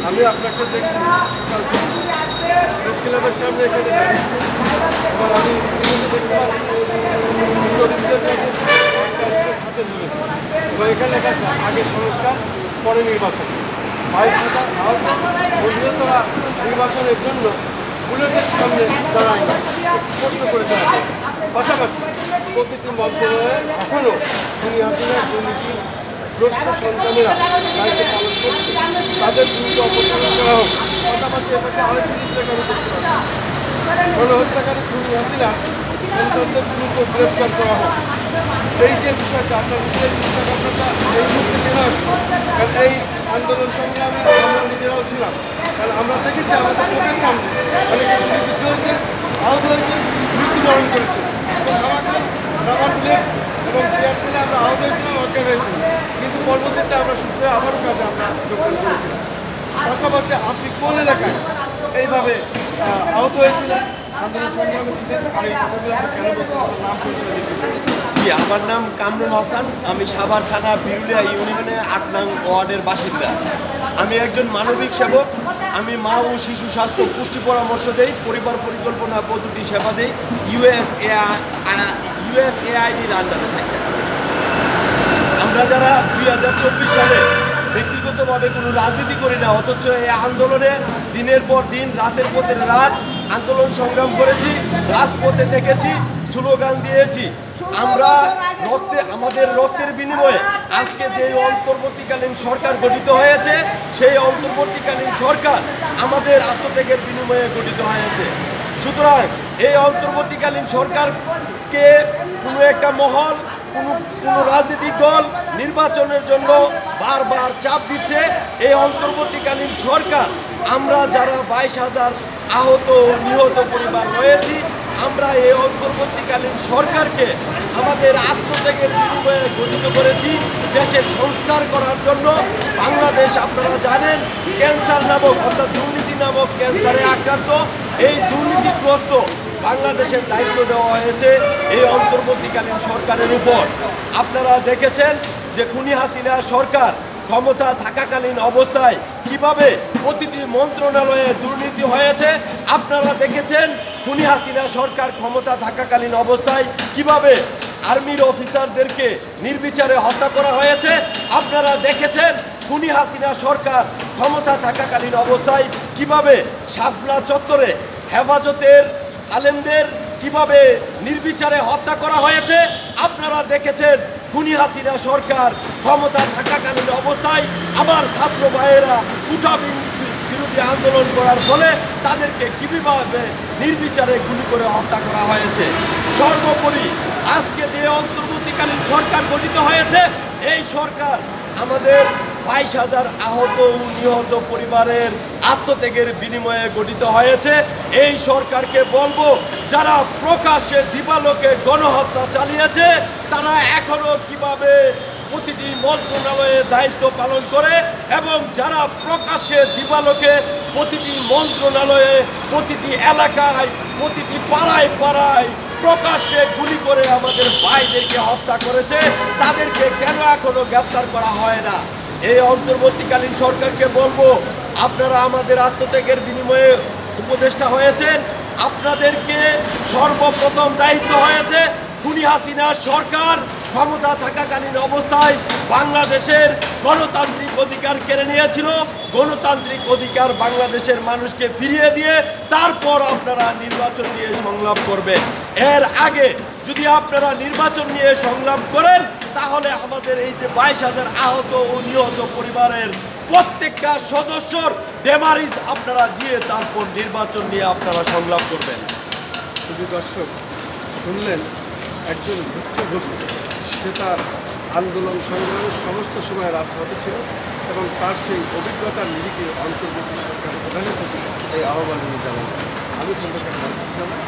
আমি আপনাকে দেখছি প্রেস ক্লাবের সামনে এখানে দাঁড়িয়েছি এবং আমি দেখতে পাচ্ছি হাতে ধরেছি এবং এখানে লেখা আছে আগে সংস্কার পরে নির্বাচন 22,000 বৃহত্তরা নির্বাচনের জন্য বুলেটের সামনে দাঁড়ায় প্রশ্ন করেছে। পাশাপাশি প্রতিটি মন্ত্রণালয়ে এখনও খুনি হাসিনার দুর্নীতিগ্রস্ত সন্তানেরা দায়িত্ব পালন করছে, তাদের বিরুদ্ধে অপসারণ করা হোক। পাশাপাশি এপাশে আরেকটি চিত্রকে আমি দেখতে পাচ্ছি, গণহত্যাকারী খুনি হাসিনা সন্তানদের দ্রুত গ্রেপ্তার করা হোক। এই যে বিষয়টা আপনার নিজের চিন্তা ভাবনাটা এই মুহূর্তে কেন আসলো, কারণ এই আন্দোলন সংগ্রামে আমরা নিজেরাও ছিলাম, কারণ আমরা দেখেছি আমাদের চোখের সামনে অনেকে গুলিবিদ্ধ হয়েছে, আহত হয়েছে, মৃত্যুবরণ করেছে। রাবার বুলেট এবং টিয়ার ছেলে আমরা আহত হয়েছিলাম, অজ্ঞান হয়েছিলাম, কিন্তু পরবর্তীতে আমরা সুস্থ হয়ে আবারও কাজে আমরা যোগদান করেছিলাম। পাশাপাশি আপনি কোন এলাকায় এইভাবে আহত হয়েছিলেন, আন্দোলন সংগ্রামে ছিলেন, আর এই কথাগুলো আপনি কেন বলছেন, আপনার নাম পরিচয় দিতে? জি, আমার নাম কামরুল হাসান। আমি সাভার থানা বিরুলিয়া ইউনিয়নে 8 নং ওয়ার্ডের বাসিন্দা। আমি একজন মানবিক সেবক। আমি মা ও শিশু স্বাস্থ্য পুষ্টি পরামর্শ দেই, পরিবার পরিকল্পনা পদ্ধতি সেবা দেই USAIDর আন্ডারে থাকি। আমরা যারা 2024 সালে ব্যক্তিগতভাবে কোনো রাজনীতি করি না, অথচ এই আন্দোলনে দিনের পর দিন, রাতের পর রাত আন্দোলন সংগ্রাম করেছি, রাজপথে থেকেছি, স্লোগান দিয়েছি। আমরা আমাদের রক্তের বিনিময়ে আজকে যে অন্তর্বর্তীকালীন সরকার গঠিত হয়েছে, সেই অন্তর্বর্তীকালীন সরকার আমাদের আত্মত্যাগের বিনিময়ে গঠিত হয়েছে। সুতরাং এই অন্তর্বর্তীকালীন সরকারকে কোনো একটা মহল, কোনো রাজনৈতিক দল নির্বাচনের জন্য বারবার চাপ দিচ্ছে। এই অন্তর্বর্তীকালীন সরকার, আমরা যারা 22,000 আহত নিহত পরিবার রয়েছি, আমরা এই অন্তর্বর্তীকালীন সরকারকে আমাদের আত্মত্যাগের বিনিময়ে গঠিত করেছি দেশের সংস্কার করার জন্য। বাংলাদেশ আপনারা জানেন ক্যান্সার নামক, অর্থাৎ দুর্নীতি নামক ক্যান্সারে আক্রান্ত। এই দুর্নীতিগ্রস্ত বাংলাদেশের দায়িত্ব দেওয়া হয়েছে এই অন্তর্বর্তীকালীন সরকারের উপর। আপনারা দেখেছেন যে খুনি হাসিনা সরকার ক্ষমতা থাকাকালীন অবস্থায় কিভাবে প্রতিটি মন্ত্রণালয়ে দুর্নীতি হয়েছে। আপনারা দেখেছেন খুনি হাসিনা সরকার ক্ষমতা থাকাকালীন অবস্থায় কিভাবে আর্মির অফিসারদেরকে নির্বিচারে হত্যা করা হয়েছে। আপনারা দেখেছেন খুনি হাসিনা সরকার ক্ষমতা থাকাকালীন অবস্থায় কিভাবে শাপলা চত্বরে হেফাজতের আলেমদের কিভাবে নির্বিচারে হত্যা করা হয়েছে। আপনারা দেখেছেন খুনি হাসিনা সরকার ক্ষমতা থাকাকালীন অবস্থায় আমার ছাত্র ভাইয়েরা কুঠা বিরোধী আন্দোলন করার ফলে তাদেরকে কিভাবে নির্বিচারে গুলি করে হত্যা করা হয়েছে। সর্বোপরি আজকে যে অন্তর্বর্তীকালীন সরকার গঠিত হয়েছে, এই সরকার আমাদের 22,000 আহত ও নিহত পরিবারের আত্মত্যাগের বিনিময়ে গঠিত হয়েছে। এই সরকারকে বলবো, যারা প্রকাশ্যে দিবালোকে গণহত্যা চালিয়েছে, তারা এখনো কিভাবে প্রতিটি মন্ত্রণালয়ে দায়িত্ব পালন করে, এবং যারা প্রকাশ্যে দিবালোকে প্রতিটি মন্ত্রণালয়ে, প্রতিটি এলাকায়, প্রতিটি পাড়ায় পাড়ায় প্রকাশ্যে গুলি করে আমাদের ভাইদেরকে হত্যা করেছে, তাদেরকে কেন এখনো গ্রেফতার করা হয় না? এই অন্তর্বর্তীকালীন সরকারকে বলবো, আপনারা আমাদের আত্মত্যাগের বিনিময়ে উপদেষ্টা হয়েছেন, আপনাদেরকে সর্বপ্রথম দায়িত্ব হয়েছে খুনি হাসিনা সরকার ক্ষমতা থাকাকালীন অবস্থায় বাংলাদেশের গণতান্ত্রিক অধিকার কেড়ে নিয়েছিল। গণতান্ত্রিক অধিকার বাংলাদেশের মানুষকে ফিরিয়ে দিয়ে তারপর আপনারা নির্বাচন নিয়ে সংলাপ করবেন। এর আগে যদি আপনারা নির্বাচন নিয়ে সংলাপ করেন, তাহলে আমাদের এই যে 22,000 আহত ও নিহত পরিবারের প্রত্যেকটা সদস্যর ডেমারিজ আপনারা দিয়ে তারপর নির্বাচন নিয়ে আপনারা সংলাপ করবেন। শুধু দর্শক শুনলেন, একজন ভুক্তভোগী, সে তার আন্দোলন সংগ্রামের সমস্ত সময় রাজপথে ছিল এবং তার সেই অভিজ্ঞতার নিরিখে অন্তর্বর্তী সরকার প্রধানের প্রতি এই আহ্বান জানান। আমি খন্দকার নাসিরুজ্জামান।